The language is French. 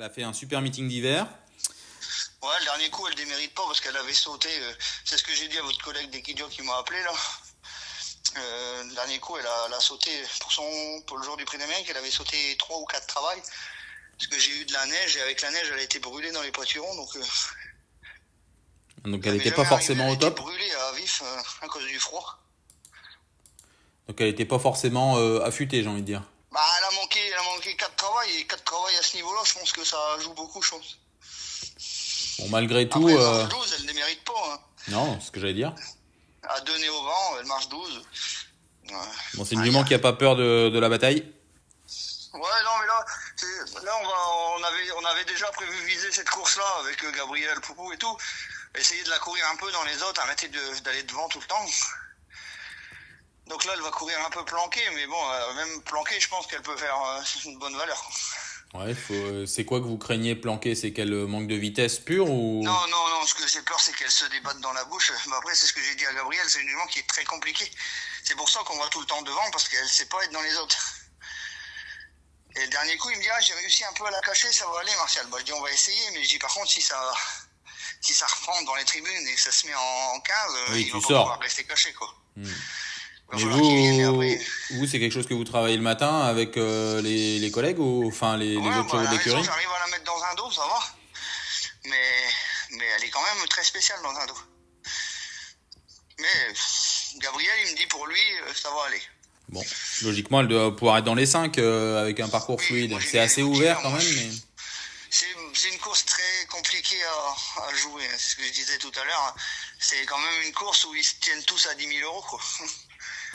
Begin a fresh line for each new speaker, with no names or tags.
Elle a fait un super meeting d'hiver.
Ouais, le dernier coup, elle démérite pas parce qu'elle avait sauté. C'est ce que j'ai dit à votre collègue d'Equidio qui m'a appelé là. Le dernier coup, elle a sauté pour le jour du prix d'Amérique. Elle avait sauté 3 ou 4 travails parce que j'ai eu de la neige et avec la neige, elle a été brûlée dans les poiturons. Donc
Donc
ça
elle
m'est
n'était pas
jamais arrivé.
forcément
Elle a
au
été
top.
brûlée à vif à cause du froid.
Donc elle n'était pas forcément affûtée, j'ai envie de dire.
Bah, elle a manqué 4 travails et 4 travails à ce niveau-là, je pense que ça joue beaucoup, je pense.
Bon, malgré tout,
Après, elle marche 12, elle ne mérite pas. Hein.
non, c'est ce que j'allais dire.
À 2 nez au vent, elle marche 12. Ouais.
Bon, c'est une jument qui a pas peur de la bataille.
Ouais, non, mais là on avait déjà prévu viser cette course-là avec Gabriel, Poupou et tout. Essayer de la courir un peu dans les autres, arrêter d'aller devant tout le temps. Donc là, elle va courir un peu planquée, mais bon, même planquée, je pense qu'elle peut faire une bonne valeur.
Ouais, c'est quoi que vous craignez planquer? C'est qu'elle manque de vitesse pure ou...
Non, ce que j'ai peur, c'est qu'elle se débatte dans la bouche. Mais après, c'est ce que j'ai dit à Gabriel, c'est une jument qui est très compliquée. C'est pour ça qu'on va tout le temps devant, parce qu'elle sait pas être dans les autres. Et le dernier coup, il me dit, j'ai réussi un peu à la cacher, ça va aller, Martial. Bah, je dis, on va essayer, mais je dis, par contre, si ça reprend dans les tribunes et que ça se met en cave,
Oui,
il
tu
va pas
sors.
pouvoir rester caché, quoi. Il va
Mais
falloir qu'il vienne, et après...
vous, c'est quelque chose que vous travaillez le matin avec les collègues ou enfin les autres chevaux
elle
de
a raison,
l'écurie?
j'arrive à la mettre dans un dos, ça va. Mais elle est quand même très spéciale dans un dos. Mais Gabriel, il me dit pour lui, ça va aller.
Bon, logiquement, elle doit pouvoir être dans les 5 avec un parcours
Oui,
fluide.
moi, j'ai
C'est
mis
assez
les
ouvert
motiveurs,
quand
moi,
même, mais...
C'est une course très compliquée à jouer, hein. C'est ce que je disais tout à l'heure. C'est quand même une course où ils se tiennent tous à 10 000 euros, quoi.